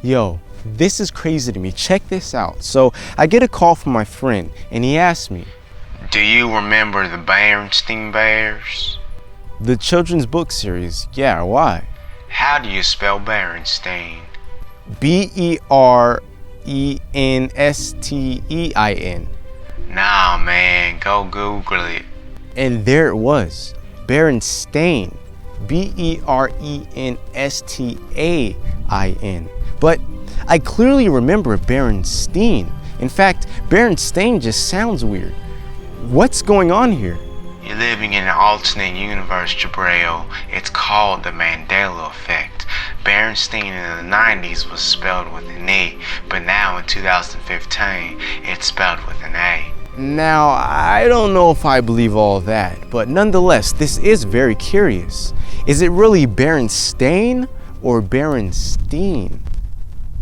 Yo, this is crazy to me. Check this out. So I get a call from my friend and he asks me, do you remember the Berenstain Bears? the children's book series. Yeah, why? How do you spell Berenstain? Berenstain. Nah, man, go Google it. And there it was, Berenstain. Berenstain. But I clearly remember Berenstain. In fact, Berenstain just sounds weird. What's going on here? You're living in an alternate universe, Jabril. It's called the Mandela Effect. Berenstain in the 90s was spelled with an E, but now in 2015, it's spelled with an A. Now, I don't know if I believe all that, but nonetheless, this is very curious. Is it really Berenstain or Berenstein?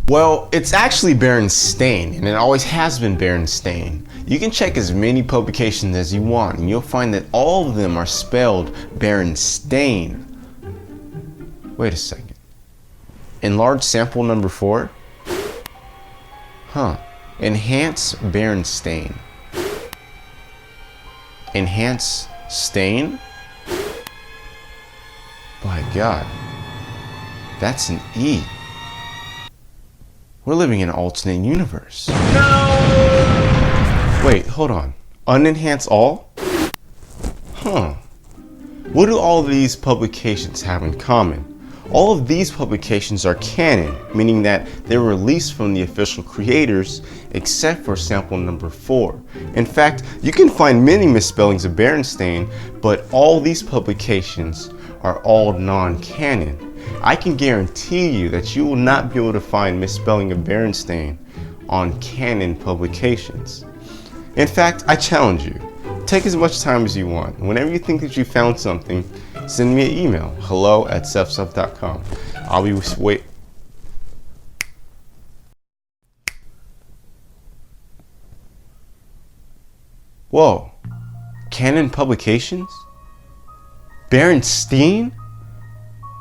Well, it's actually Berenstain, and it always has been Berenstain. You can check as many publications as you want, and you'll find that all of them are spelled Berenstain. Wait a second. Enlarge sample number 4? Enhance Berenstain. Enhance stain? By God, that's an E. We're living in an alternate universe. No! Wait, hold on. Unenhance all? What do all these publications have in common? All of these publications are canon, meaning that they're released from the official creators, except for sample number 4. In fact, you can find many misspellings of Berenstain, but all these publications are all non-canon. I can guarantee you that you will not be able to find misspelling of Berenstain on canon publications. In fact, I challenge you. Take as much time as you want. Whenever you think that you found something, send me an email, hello@selfstuff.com. I'll be wait. Whoa, canon publications? Berenstain?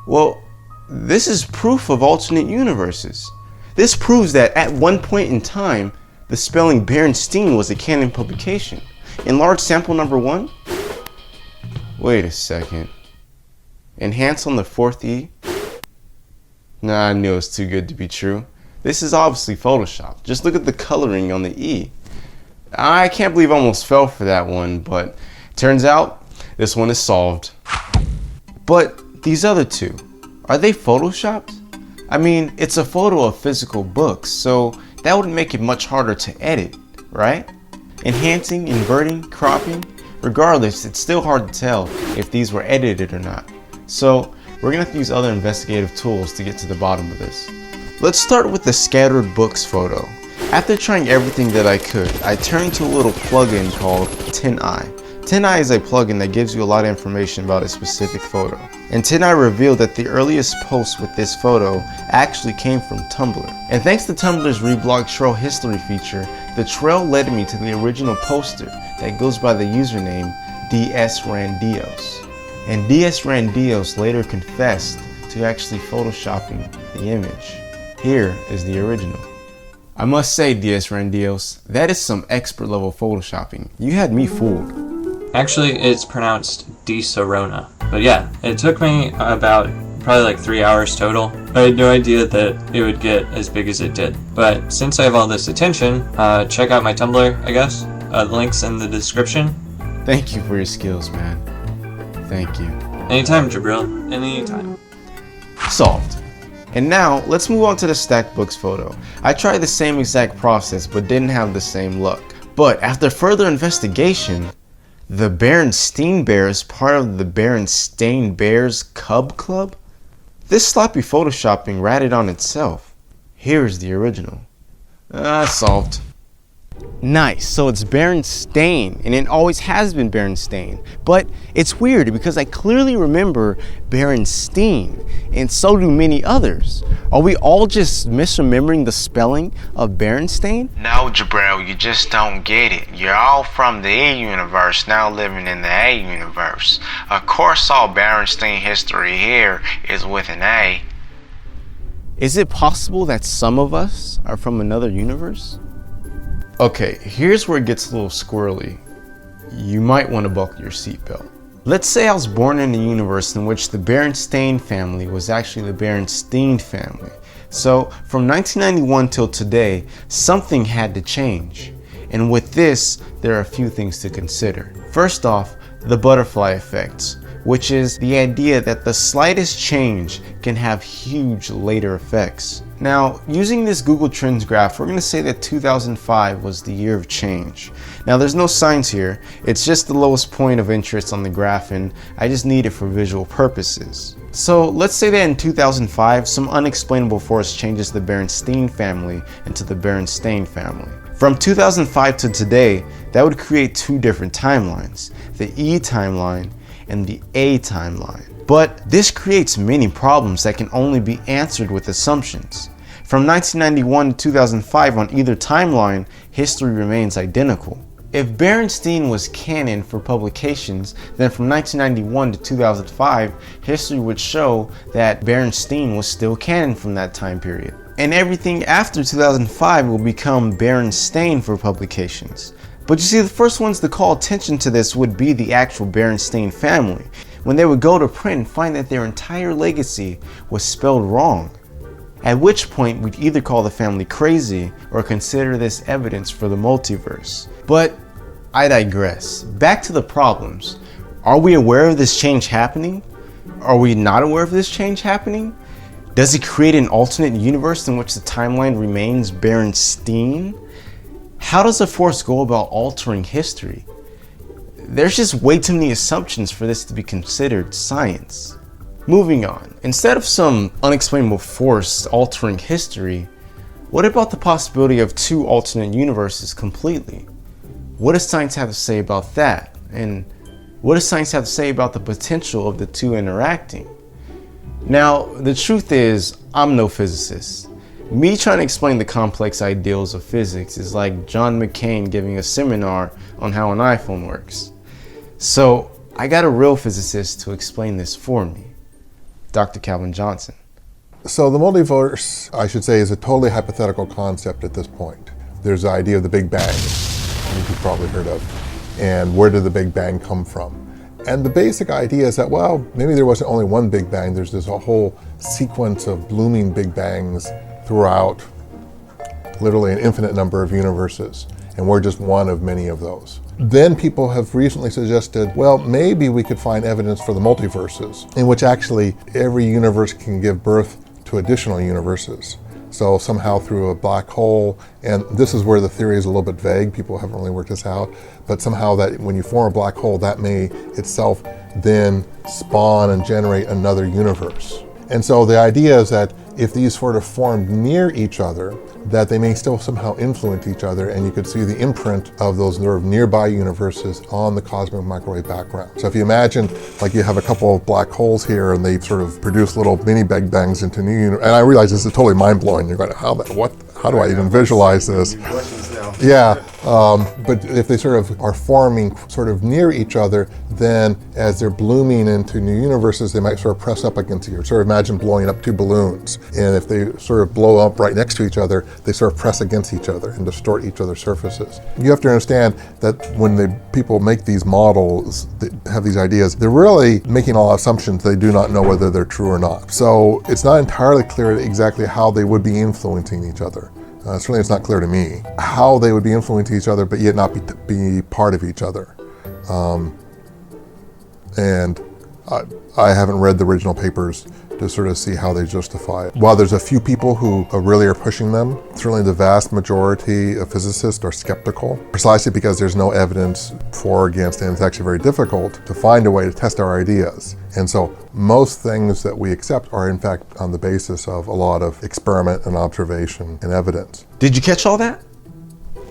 Well, this is proof of alternate universes. This proves that at one point in time, the spelling Berenstain was a canon publication. Enlarge sample number 1? Wait a second. Enhance on the 4th E? Nah, I knew it was too good to be true. This is obviously Photoshop. Just look at the coloring on the E. I can't believe I almost fell for that one, but turns out this one is solved. But these other two, are they photoshopped? I mean, it's a photo of physical books, so that would make it much harder to edit, right? Enhancing, inverting, cropping, regardless, it's still hard to tell if these were edited or not. So we're gonna have to use other investigative tools to get to the bottom of this. Let's start with the scattered books photo. After trying everything that I could, I turned to a little plugin called TinEye. TinEye is a plugin that gives you a lot of information about a specific photo. And TinEye revealed that the earliest post with this photo actually came from Tumblr. And thanks to Tumblr's reblog trail history feature, the trail led me to the original poster that goes by the username DSRandios. And DSRandios later confessed to actually photoshopping the image. Here is the original. I must say, DSRandios, that is some expert level photoshopping. You had me fooled. Actually, it's pronounced DeSorona. But yeah, it took me about probably like 3 hours total. I had no idea that it would get as big as it did. But since I have all this attention, check out my Tumblr, I guess. Links in the description. Thank you for your skills, man. Thank you. Anytime, Jabril. Anytime. Solved. And now, let's move on to the stacked books photo. I tried the same exact process, but didn't have the same luck. But after further investigation, the Berenstain Bear is part of the Berenstain Bears Cub Club? This sloppy photoshopping ratted on itself. Here is the original. Solved. Nice, so it's Berenstain, and it always has been Berenstain. But it's weird because I clearly remember Berenstein, and so do many others. Are we all just misremembering the spelling of Berenstain? No, Jabril, you just don't get it. You're all from the E universe, now living in the A universe. Of course, all Berenstain history here is with an A. Is it possible that some of us are from another universe? Okay, here's where it gets a little squirrely. You might want to buckle your seatbelt. Let's say I was born in a universe in which the Berenstain family was actually the Berenstein family. So from 1991 till today, something had to change. And with this, there are a few things to consider. First off, the butterfly effect, which is the idea that the slightest change can have huge later effects. Now, using this Google Trends graph, we're going to say that 2005 was the year of change. Now, there's no signs here, it's just the lowest point of interest on the graph, and I just need it for visual purposes. So let's say that in 2005, some unexplainable force changes the Berenstein family into the Berenstain family. From 2005 to today, that would create two different timelines, the E timeline and the A timeline. But this creates many problems that can only be answered with assumptions. From 1991 to 2005 on either timeline, history remains identical. If Berenstein was canon for publications, then from 1991 to 2005, history would show that Berenstein was still canon from that time period. And everything after 2005 will become Berenstain for publications. But you see, the first ones to call attention to this would be the actual Berenstain family, when they would go to print and find that their entire legacy was spelled wrong. At which point we'd either call the family crazy or consider this evidence for the multiverse. But I digress. Back to the problems. Are we aware of this change happening? Are we not aware of this change happening? Does it create an alternate universe in which the timeline remains Berenstein? How does a force go about altering history? There's just way too many assumptions for this to be considered science. Moving on, instead of some unexplainable force altering history, what about the possibility of two alternate universes completely? What does science have to say about that? And what does science have to say about the potential of the two interacting? Now, the truth is, I'm no physicist. Me trying to explain the complex ideals of physics is like John McCain giving a seminar on how an iPhone works. So I got a real physicist to explain this for me, Dr. Calvin Johnson. So the multiverse, I should say, is a totally hypothetical concept at this point. There's the idea of the Big Bang, which you've probably heard of, and where did the Big Bang come from? And the basic idea is that, well, maybe there wasn't only one Big Bang, there's this whole sequence of blooming Big Bangs throughout literally an infinite number of universes, and we're just one of many of those. Then people have recently suggested, well, maybe we could find evidence for the multiverses, in which actually every universe can give birth to additional universes. So somehow through a black hole, and this is where the theory is a little bit vague, people haven't really worked this out, but somehow that when you form a black hole, that may itself then spawn and generate another universe. And so the idea is that if these sort of formed near each other, that they may still somehow influence each other, and you could see the imprint of those sort of nearby universes on the cosmic microwave background. So if you imagine, like you have a couple of black holes here, and they sort of produce little mini Big Bangs into new universes. And I realize this is totally mind-blowing. You're going, how do I even visualize this? Yeah, but if they sort of are forming sort of near each other, then as they're blooming into new universes, they might sort of press up against each other. Sort of imagine blowing up two balloons. And if they sort of blow up right next to each other, they sort of press against each other and distort each other's surfaces. You have to understand that when people make these models, that have these ideas, they're really making all assumptions. They do not know whether they're true or not. So it's not entirely clear exactly how they would be influencing each other. Certainly it's not clear to me how they would be influencing each other, but yet not be part of each other. And I haven't read the original papers to sort of see how they justify it. While there's a few people who really are pushing them, certainly the vast majority of physicists are skeptical, precisely because there's no evidence for or against, and it's actually very difficult to find a way to test our ideas. And so most things that we accept are in fact on the basis of a lot of experiment and observation and evidence. Did you catch all that?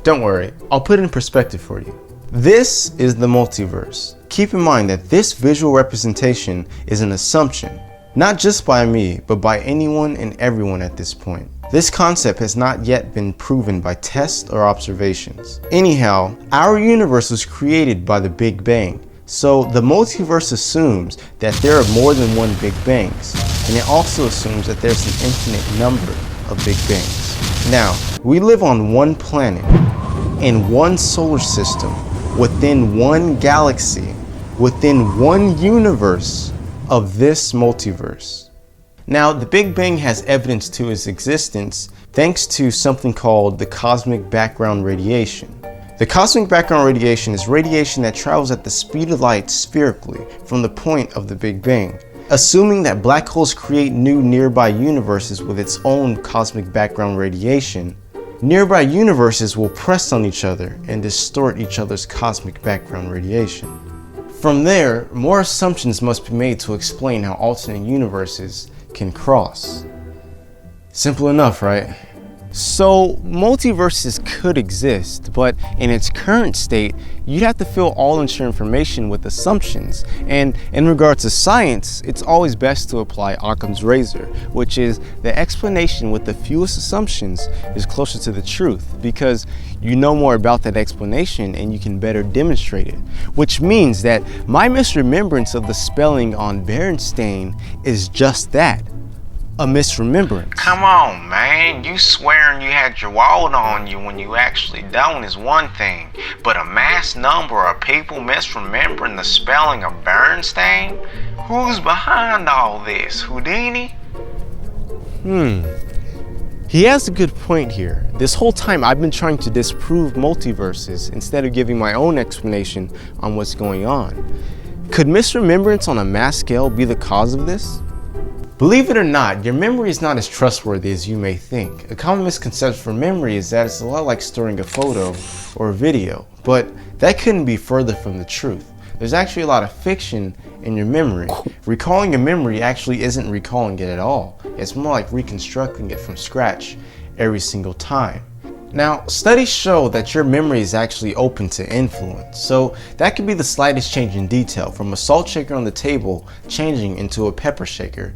Don't worry, I'll put it in perspective for you. This is the multiverse. Keep in mind that this visual representation is an assumption, not just by me, but by anyone and everyone at this point. This concept has not yet been proven by tests or observations. Anyhow, our universe was created by the Big Bang, so the multiverse assumes that there are more than one Big Bangs. and it also assumes that there's an infinite number of Big Bangs. Now, we live on one planet, in one solar system, within one galaxy, within one universe of this multiverse. Now, the Big Bang has evidence to its existence thanks to something called the cosmic background radiation. The cosmic background radiation is radiation that travels at the speed of light spherically from the point of the Big Bang. Assuming that black holes create new nearby universes with its own cosmic background radiation, nearby universes will press on each other and distort each other's cosmic background radiation. From there, more assumptions must be made to explain how alternate universes can cross. Simple enough, right? So, multiverses could exist, but in its current state, you'd have to fill all your information with assumptions. And in regards to science, it's always best to apply Occam's razor, which is the explanation with the fewest assumptions is closer to the truth, because you know more about that explanation and you can better demonstrate it. Which means that my misremembrance of the spelling on Berenstain is just that. A misremembrance. Come on, man. You swearing you had your wallet on you when you actually don't is one thing. But a mass number of people misremembering the spelling of Berenstain? Who's behind all this? Houdini? He has a good point here. This whole time I've been trying to disprove multiverses instead of giving my own explanation on what's going on. Could misremembrance on a mass scale be the cause of this? Believe it or not, your memory is not as trustworthy as you may think. A common misconception for memory is that it's a lot like storing a photo or a video, but that couldn't be further from the truth. There's actually a lot of fiction in your memory. Recalling a memory actually isn't recalling it at all. It's more like reconstructing it from scratch every single time. Now, studies show that your memory is actually open to influence, so that could be the slightest change in detail, from a salt shaker on the table changing into a pepper shaker,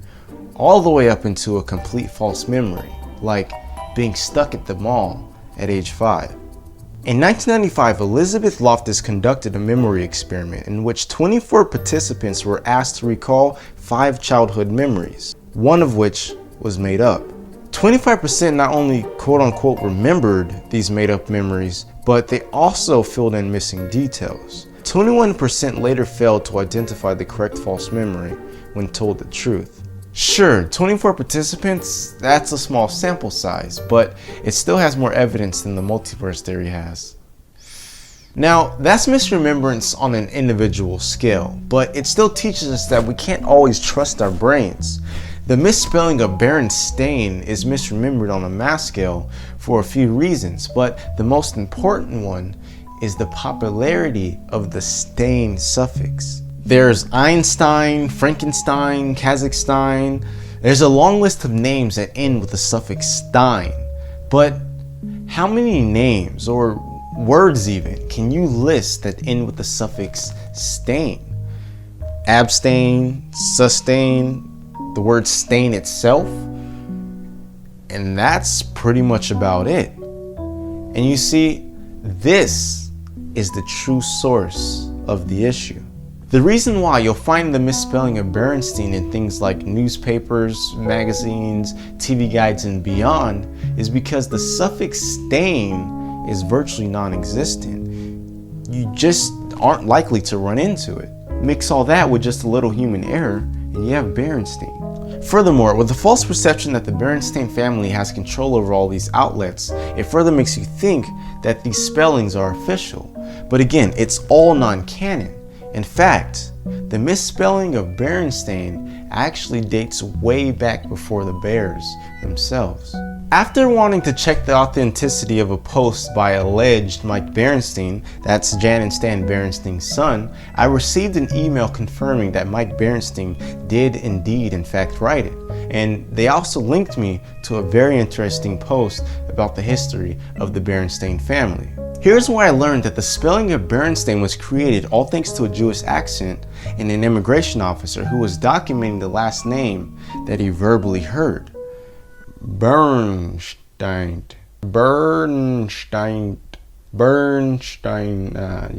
all the way up into a complete false memory, like being stuck at the mall at age 5. In 1995, Elizabeth Loftus conducted a memory experiment in which 24 participants were asked to recall 5 childhood memories, one of which was made up. 25% not only quote-unquote remembered these made-up memories, but they also filled in missing details. 21% later failed to identify the correct false memory when told the truth. Sure, 24 participants, that's a small sample size, but it still has more evidence than the multiverse theory has. Now, that's misremembrance on an individual scale, but it still teaches us that we can't always trust our brains. The misspelling of Berenstain is misremembered on a mass scale for a few reasons, but the most important one is the popularity of the stain suffix. There's Einstein, Frankenstein, Kazakhstan. There's a long list of names that end with the suffix stein. But how many names, or words even, can you list that end with the suffix stain? Abstain, sustain, the word stain itself, and that's pretty much about it. And you see, this is the true source of the issue. The reason why you'll find the misspelling of Berenstain in things like newspapers, magazines, TV guides, and beyond is because the suffix stain is virtually non-existent. You just aren't likely to run into it. Mix all that with just a little human error, and you have Berenstain. Furthermore, with the false perception that the Berenstain family has control over all these outlets, it further makes you think that these spellings are official. But again, it's all non-canon. In fact, the misspelling of Berenstain actually dates way back before the Bears themselves. After wanting to check the authenticity of a post by alleged Mike Berenstain, that's Jan and Stan Berenstain's son, I received an email confirming that Mike Berenstain did indeed in fact write it. And they also linked me to a very interesting post about the history of the Berenstain family. Here's where I learned that the spelling of Berenstain was created all thanks to a Jewish accent and an immigration officer who was documenting the last name that he verbally heard. Bernstein. You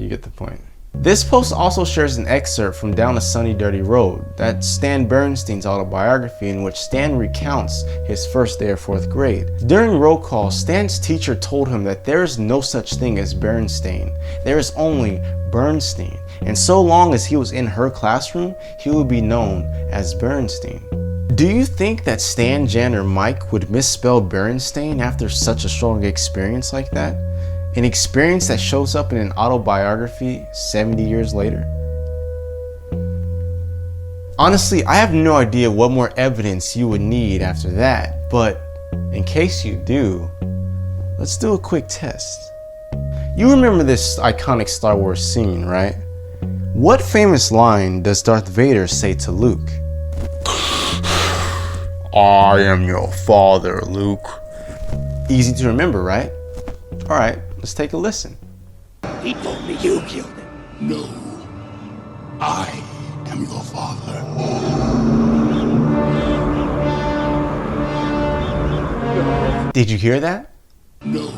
get the point. This post also shares an excerpt from Down a Sunny Dirty Road, that's Stan Bernstein's autobiography, in which Stan recounts his first day of 4th grade. During roll call, Stan's teacher told him that there is no such thing as Bernstein. There is only Bernstein. And so long as he was in her classroom, he would be known as Bernstein. Do you think that Stan, Jan, or Mike would misspell Berenstain after such a strong experience like that? An experience that shows up in an autobiography 70 years later? Honestly, I have no idea what more evidence you would need after that, but in case you do, let's do a quick test. You remember this iconic Star Wars scene, right? What famous line does Darth Vader say to Luke? I am your father, Luke. Easy to remember, right? Alright, let's take a listen. He told me you killed him. No. I am your father. Did you hear that? No.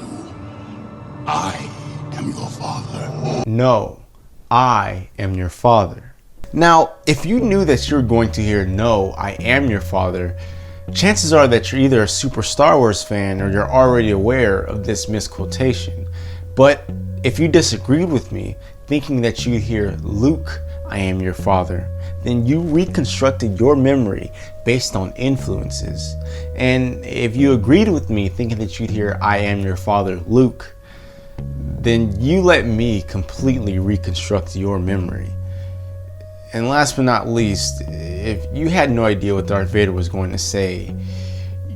I am your father. No, I am your father. Now, if you knew that you were going to hear no, I am your father, chances are that you're either a super Star Wars fan or you're already aware of this misquotation. But if you disagreed with me, thinking that you'd hear Luke, I am your father, then you reconstructed your memory based on influences. And if you agreed with me, thinking that you'd hear I am your father, Luke, then you let me completely reconstruct your memory. And last but not least, if you had no idea what Darth Vader was going to say,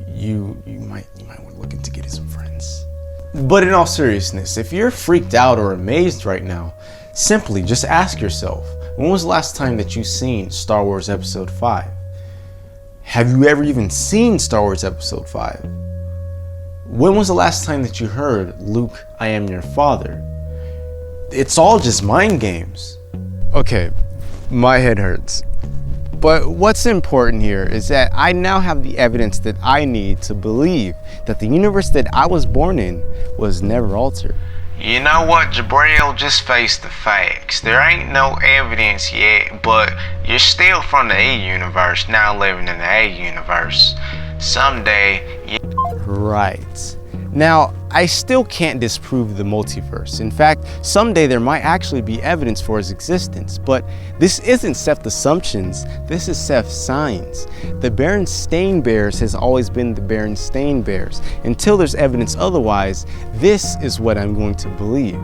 you might want to look into getting some friends. But in all seriousness, if you're freaked out or amazed right now, simply just ask yourself, when was the last time that you seen Star Wars Episode 5? Have you ever even seen Star Wars Episode 5? When was the last time that you heard Luke, I am your father? It's all just mind games. Okay, my head hurts. But what's important here is that I now have the evidence that I need to believe that the universe that I was born in was never altered. You know what, Jabril, just face the facts. There ain't no evidence yet, but you're still from the A universe, now living in the A universe. Someday, Right. Now, I still can't disprove the multiverse. In fact, someday there might actually be evidence for its existence, but this isn't Seth's assumptions, this is Seth's science. The Berenstain Bears has always been the Berenstain Bears. Until there's evidence otherwise, this is what I'm going to believe.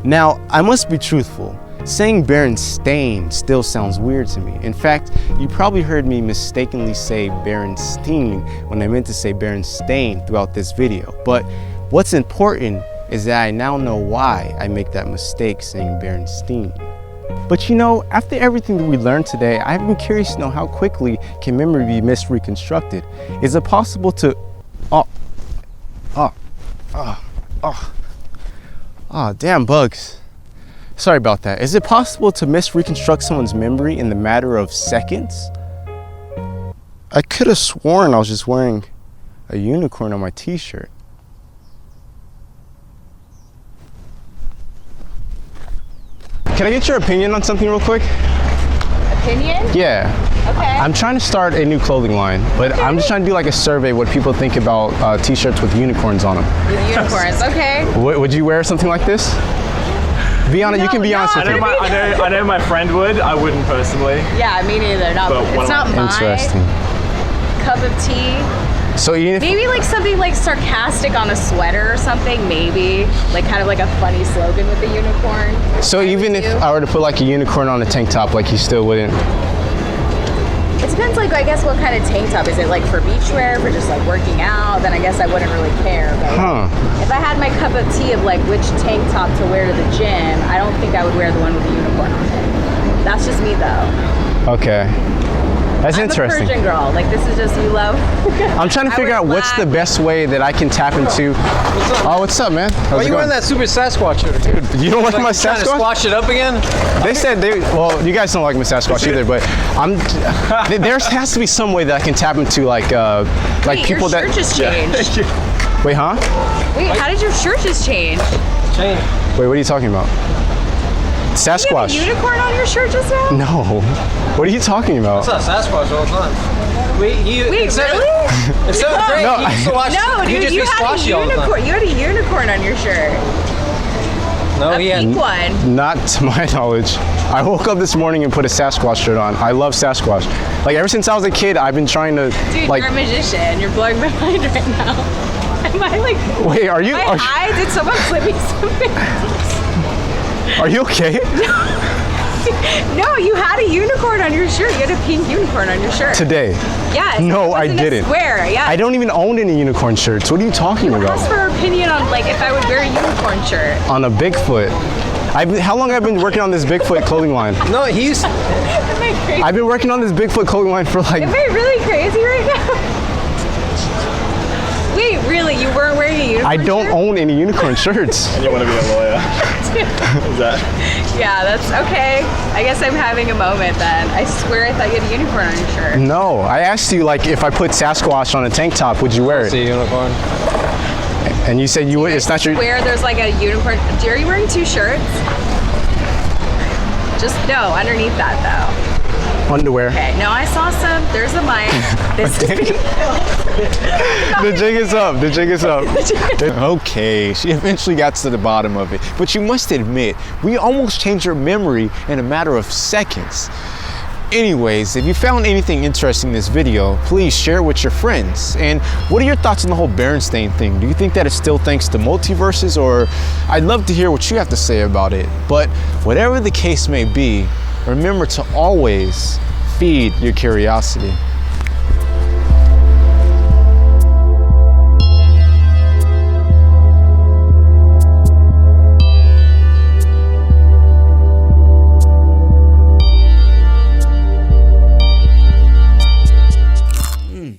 Now, I must be truthful. Saying Berenstain still sounds weird to me. In fact, you probably heard me mistakenly say Berenstein when I meant to say Berenstain throughout this video. But what's important is that I now know why I make that mistake saying Berenstein. But you know, after everything that we learned today, I've been curious to know how quickly can memory be misreconstructed. Is it possible to... damn bugs. Sorry about that. Is it possible to misreconstruct someone's memory in the matter of seconds? I could have sworn I was just wearing a unicorn on my t-shirt. Can I get your opinion on something real quick? Opinion? Yeah. Okay. I'm trying to start a new clothing line, but I'm just trying to do like a survey what people think about t-shirts with unicorns on them. With unicorns, okay. Would you wear something like this? Be honest, you can be honest with me. I know my friend would. I wouldn't personally. Yeah, me neither. It's not my Interesting. cup of tea. So even if Maybe like something like sarcastic on a sweater or something, maybe. Like kind of like a funny slogan with the unicorn. So even if I were to put like a unicorn on a tank top, like you still wouldn't? It depends, like, I guess what kind of tank top. Is it like for beachwear, for just like working out? Then I guess I wouldn't really care. But if I had my cup of tea of like which tank top to wear to the gym, I don't think I would wear the one with the unicorn on it. That's just me though. Okay. That's interesting. I'm a Persian girl. Like, this is just you love. I'm trying to figure out what's the best way that I can tap into. What's up? Oh, what's up, man? How's Why are it you going? wearing that Super Sasquatch shirt, dude? You don't like my Trying to Sasquatch? squash it up again? They said well, you guys don't like my Sasquatch either, but there has to be some way that I can tap into like Wait, people your shirt just changed. Wait, huh? Wait, how did your shirt just change? Change. Wait, what are you talking about? You have a Sasquatch. unicorn on your shirt just now? No. What are you talking about? It's not Sasquatch all the time. Wait, Wait, in seventh- really? In 7th grade, No, he used to watch. No, he'd dude, just you be had a squashy all the time. unicorn. You had a unicorn on your shirt. No, A he had. pink one. Not to my knowledge. I woke up this morning and put a Sasquatch shirt on. I love Sasquatch. Like ever since I was a kid, I've been trying to Dude, like. you're a magician. You're blowing my mind right now. Am I like? Wait, are you? My Are, eye? Did someone slip me something? are you okay? No, you had a unicorn on your shirt. You had a pink unicorn on your shirt. Today. Yes. No, I Wasn't a didn't. Square. Yeah. I don't even own any unicorn shirts. What are you talking Ask about? for her opinion on like if I would wear a unicorn shirt. On a Bigfoot. How long have I been working on this Bigfoot clothing line? No, he's. Am I crazy? I've been working on this Bigfoot clothing line for like. Am I really crazy right now? Wait, really? You weren't wearing a unicorn I don't shirt? own any unicorn shirts. You want to be a lawyer? Is that? Yeah, that's okay. I guess I'm having a moment then. I swear I thought you had a unicorn on your shirt. No, I asked you like if I put Sasquatch on a tank top, would you wear It's a it? unicorn. And you said you would. It's not your Where there's like a unicorn. Are you wearing two shirts? Just no, underneath that though. underwear. Okay, no, I saw some. There's a mic. This is being The jig is up. The jig is up. Okay, she eventually got to the bottom of it. But you must admit, we almost changed her memory in a matter of seconds. Anyways, if you found anything interesting in this video, please share it with your friends. And what are your thoughts on the whole Berenstain thing? Do you think that it's still thanks to multiverses, or I'd love to hear what you have to say about it. But whatever the case may be, remember to always feed your curiosity.